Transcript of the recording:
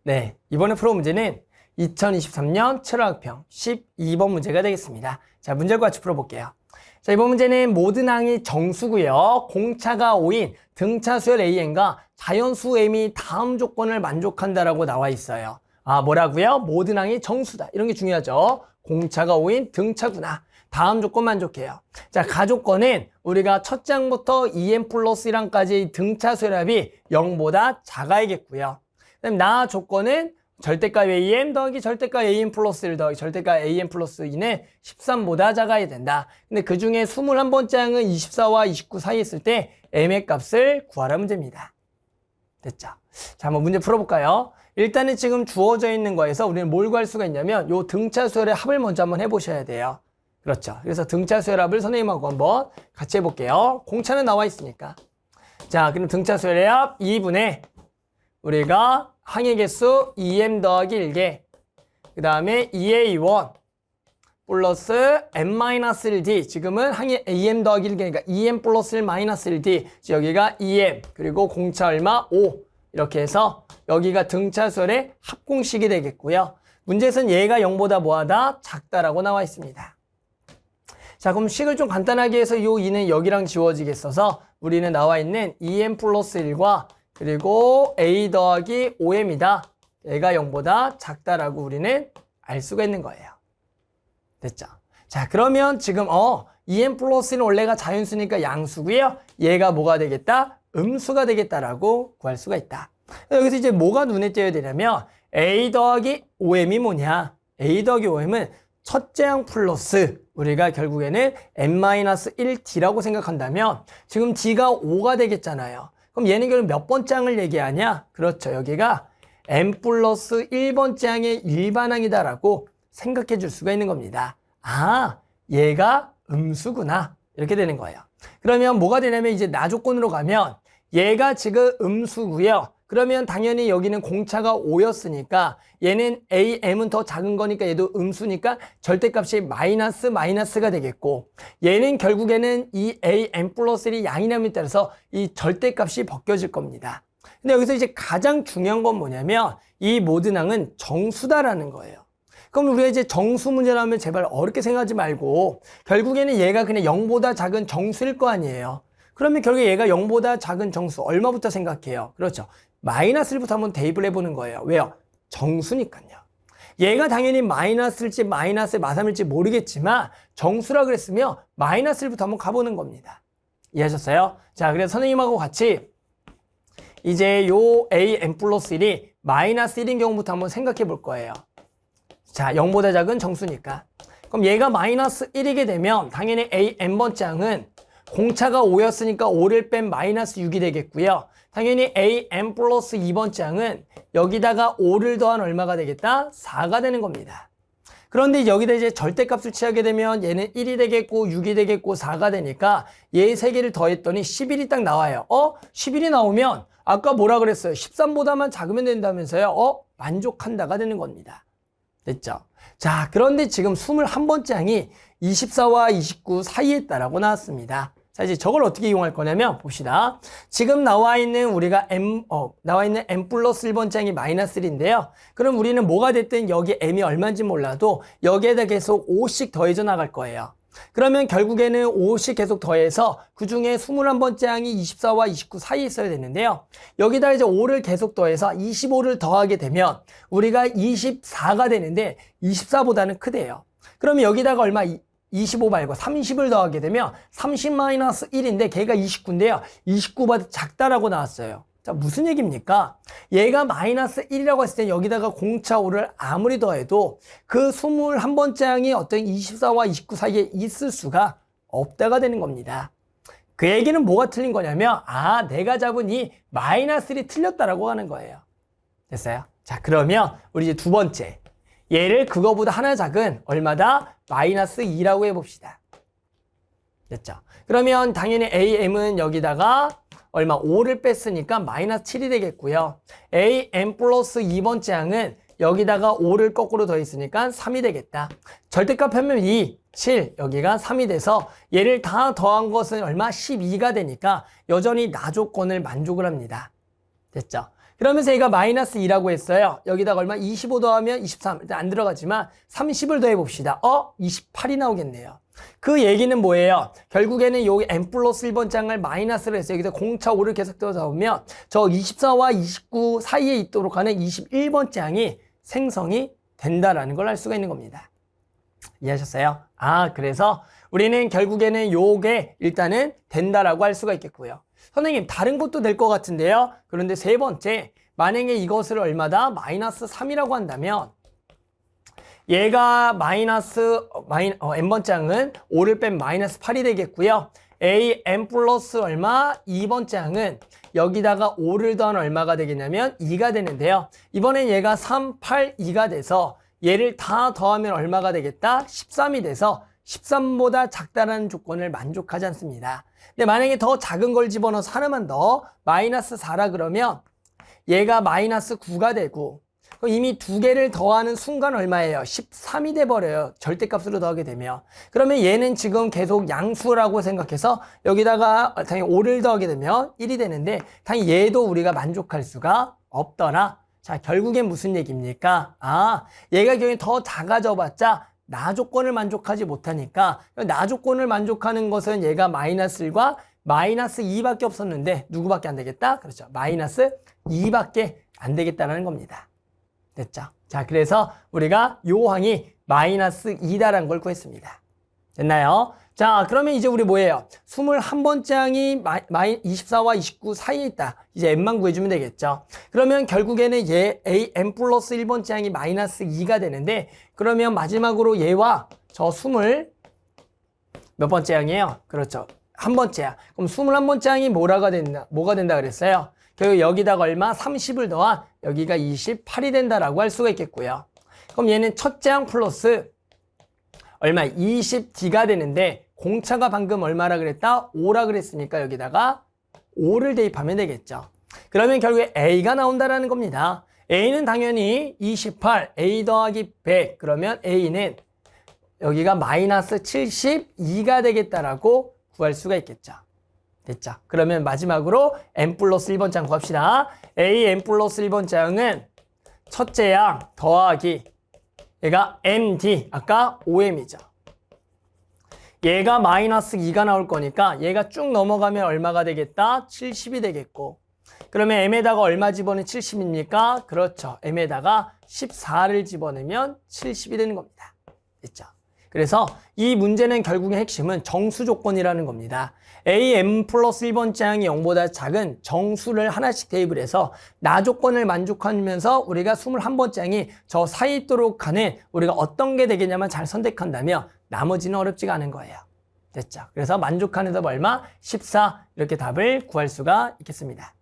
네, 이번에 풀어 문제는 2023년 7월학평 12번 문제가 되겠습니다. 자, 문제를 같이 풀어볼게요. 자, 이번 문제는 모든 항이 정수고요. 공차가 5인 등차수열 AN과 자연수 M이 다음 조건을 만족한다라고 나와 있어요. 아, 뭐라고요? 모든 항이 정수다. 이런 게 중요하죠. 공차가 5인 등차구나. 다음 조건 만족해요. 자, 가조건은 우리가 첫 장부터 EM 플러스 1항까지 등차수열 합이 0보다 작아야겠고요. 그다음 나 조건은 절대값 AM 더하기 절대값 AM 플러스 1 더하기 절대값 AM 플러스 2는 13보다 작아야 된다. 근데 그 중에 21번째 항은 24와 29 사이에 있을 때 M의 값을 구하라 문제입니다. 됐죠? 자, 한번 문제 풀어볼까요? 일단은 지금 주어져 있는 거에서 우리는 뭘 구할 수가 있냐면 요 등차수열의 합을 먼저 한번 해보셔야 돼요. 그렇죠? 그래서 등차수열 합을 선생님하고 한번 같이 해볼게요. 공차는 나와 있으니까. 자, 그럼 등차수열의 합 2분의 우리가 항의 개수 2m 더하기 1개, 그 다음에 2a1 플러스 m-1d, 지금은 항의 am 더하기 1개니까 2m 플러스 1 마이너스 1d, 여기가 2m, 그리고 공차 얼마? 5. 이렇게 해서 여기가 등차수열의 합공식이 되겠고요. 문제에서는 얘가 0보다 뭐하다? 작다라고 나와 있습니다. 자, 그럼 식을 좀 간단하게 해서 요 2는 여기랑 지워지겠어서 우리는 나와 있는 2m 플러스 1과 그리고 a 더하기 5m이다. 얘가 0보다 작다라고 우리는 알 수가 있는 거예요. 됐죠? 자, 그러면 지금 2m 플러스는 원래가 자연수니까 양수고요. 얘가 뭐가 되겠다? 음수가 되겠다라고 구할 수가 있다. 여기서 이제 뭐가 눈에 띄어야 되냐면 a 더하기 5m이 뭐냐? a 더하기 5m은 첫째 항 플러스 우리가 결국에는 n-1d라고 생각한다면 지금 d가 5가 되겠잖아요. 그럼 얘는 결국 몇 번째 항을 얘기하냐? 그렇죠. 여기가 n 플러스 1번째 항의 일반항이다라고 생각해 줄 수가 있는 겁니다. 아, 얘가 음수구나. 이렇게 되는 거예요. 그러면 뭐가 되냐면 이제 나 조건으로 가면 얘가 지금 음수고요. 그러면 당연히 여기는 공차가 5였으니까 얘는 AM은 더 작은 거니까 얘도 음수니까 절대값이 마이너스가 되겠고 얘는 결국에는 이 AM 플러스 1이 양이남에 따라서 이 절대값이 벗겨질 겁니다. 근데 여기서 이제 가장 중요한 건 뭐냐면 이 모든 항은 정수다라는 거예요. 그럼 우리가 이제 정수 문제라면 제발 어렵게 생각하지 말고 결국에는 얘가 그냥 0보다 작은 정수일 거 아니에요. 그러면 결국에 얘가 0보다 작은 정수 얼마부터 생각해요? 그렇죠. 마이너스 1부터 한번 대입을 해보는 거예요. 왜요? 정수니까요. 얘가 당연히 마이너스일지 마이너스의 마삼일지 모르겠지만 정수라 그랬으면 마이너스 1부터 한번 가보는 겁니다. 이해하셨어요? 자, 그래서 선생님하고 같이 이제 요 am 플러스 1이 마이너스 1인 경우부터 한번 생각해 볼 거예요. 자, 0보다 작은 정수니까. 그럼 얘가 마이너스 1이게 되면 당연히 am번째 항은 공차가 5였으니까 5를 뺀 마이너스 6이 되겠고요. 당연히 am 플러스 2번째 항은 여기다가 5를 더한 얼마가 되겠다? 4가 되는 겁니다. 그런데 여기다 이제 절대값을 취하게 되면 얘는 1이 되겠고 6이 되겠고 4가 되니까 얘 3개를 더했더니 11이 딱 나와요. 11이 나오면 아까 뭐라 그랬어요? 13보다만 작으면 된다면서요? 만족한다가 되는 겁니다. 됐죠? 자, 그런데 지금 21번째 항이 24와 29 사이에 있다라고 나왔습니다. 자, 이제 저걸 어떻게 이용할 거냐면 봅시다. 지금 나와 있는 우리가 나와 있는 m 플러스 1번째 항이 마이너스 1인데요. 그럼 우리는 뭐가 됐든 여기 m이 얼마인지 몰라도 여기에다 계속 5씩 더해져 나갈 거예요. 그러면 결국에는 5씩 계속 더해서 그 중에 21번째 항이 24와 29 사이에 있어야 되는데요. 여기다 이제 5를 계속 더해서 25를 더하게 되면 우리가 24가 되는데 24보다는 크대요. 그러면 여기다가 얼마? 25 말고 30을 더하게 되면 30-1인데 걔가 29인데요. 29보다 작다라고 나왔어요. 자, 무슨 얘기입니까? 얘가 마이너스 1이라고 했을 때 여기다가 공차 5를 아무리 더해도 그 21번째 항이 어떤 24와 29 사이에 있을 수가 없다가 되는 겁니다. 그 얘기는 뭐가 틀린 거냐면 내가 잡은 이 마이너스 1이 틀렸다라고 하는 거예요. 됐어요? 자, 그러면 우리 이제 두 번째 얘를 그거보다 하나 작은 얼마다? 마이너스 2라고 해봅시다. 됐죠? 그러면 당연히 am은 여기다가 얼마? 5를 뺐으니까 마이너스 7이 되겠고요. am 플러스 2번째 항은 여기다가 5를 거꾸로 더했으니까 3이 되겠다. 절대값 하면 2, 7, 여기가 3이 돼서 얘를 다 더한 것은 얼마? 12가 되니까 여전히 나 조건을 만족을 합니다. 됐죠? 그러면서 얘가 마이너스 2라고 했어요. 여기다가 얼마? 25 더하면 23. 일단 안 들어가지만 30을 더해 봅시다. 28이 나오겠네요. 그 얘기는 뭐예요? 결국에는 여기 n 플러스 1번 장을 마이너스를 해서 여기서 공차 5를 계속 떼어서 보면 저 24와 29 사이에 있도록 하는 21번 장이 생성이 된다라는 걸 알 수가 있는 겁니다. 이해하셨어요? 그래서 우리는 결국에는 요게 일단은 된다라고 할 수가 있겠고요. 선생님, 다른 것도 될 것 같은데요? 그런데 세 번째, 만약에 이것을 얼마다? 마이너스 3이라고 한다면 얘가 n번 장은 5를 뺀 마이너스 8이 되겠고요. n 플러스 얼마? 2번 장은 여기다가 5를 더한 얼마가 되겠냐면 2가 되는데요. 이번엔 얘가 3, 8, 2가 돼서 얘를 다 더하면 얼마가 되겠다? 13이 돼서 13보다 작다라는 조건을 만족하지 않습니다. 근데 만약에 더 작은 걸 집어넣어서 하나만 더 마이너스 4라 그러면 얘가 마이너스 9가 되고 이미 두 개를 더하는 순간 얼마예요? 13이 돼버려요. 절대값으로 더하게 되면. 그러면 얘는 지금 계속 양수라고 생각해서 여기다가 당연히 5를 더하게 되면 1이 되는데 당연히 얘도 우리가 만족할 수가 없더라. 자, 결국엔 무슨 얘기입니까? 얘가 결국엔 더 작아져 봤자 나 조건을 만족하지 못하니까 나 조건을 만족하는 것은 얘가 마이너스 1과 마이너스 2밖에 없었는데 누구밖에 안 되겠다? 그렇죠. 마이너스 2밖에 안 되겠다는 겁니다. 됐죠? 자, 그래서 우리가 요 항이 마이너스 2다라는 걸 구했습니다. 됐나요? 자, 그러면 이제 우리 뭐예요? 21번장이 24와 29 사이에 있다. 이제 n만 구해주면 되겠죠. 그러면 결국에는 얘 n 플러스 1번장이 마이너스 2가 되는데 그러면 마지막으로 얘와 저 20몇 번째 항이에요? 그렇죠. 한 번째야. 그럼 21번장이 뭐가 된다 그랬어요? 결국 여기다가 얼마? 30을 더한 여기가 28이 된다라고 할 수가 있겠고요. 그럼 얘는 첫째 항 플러스 얼마? 20d가 되는데 공차가 방금 얼마라 그랬다? 5라 그랬으니까 여기다가 5를 대입하면 되겠죠. 그러면 결국에 A가 나온다라는 겁니다. A는 당연히 28, A 더하기 100. 그러면 A는 여기가 마이너스 72가 되겠다라고 구할 수가 있겠죠. 됐죠? 그러면 마지막으로 n 플러스 1번 장 구합시다. A n 플러스 1번 장은 첫째 양 더하기 얘가 md, 아까 5m이죠. 얘가 마이너스 2가 나올 거니까 얘가 쭉 넘어가면 얼마가 되겠다? 70이 되겠고 그러면 m에다가 얼마 집어넣으면 70입니까? 그렇죠. m에다가 14를 집어넣으면 70이 되는 겁니다. 됐죠? 그래서 이 문제는 결국의 핵심은 정수 조건이라는 겁니다. A, m 플러스 1번 장이 0보다 작은 정수를 하나씩 대입을 해서 나 조건을 만족하면서 우리가 21번 장이 저 사이에 있도록 하는 우리가 어떤 게 되겠냐면 잘 선택한다면 나머지는 어렵지가 않은 거예요. 됐죠? 그래서 만족하는 답 얼마? 14 이렇게 답을 구할 수가 있겠습니다.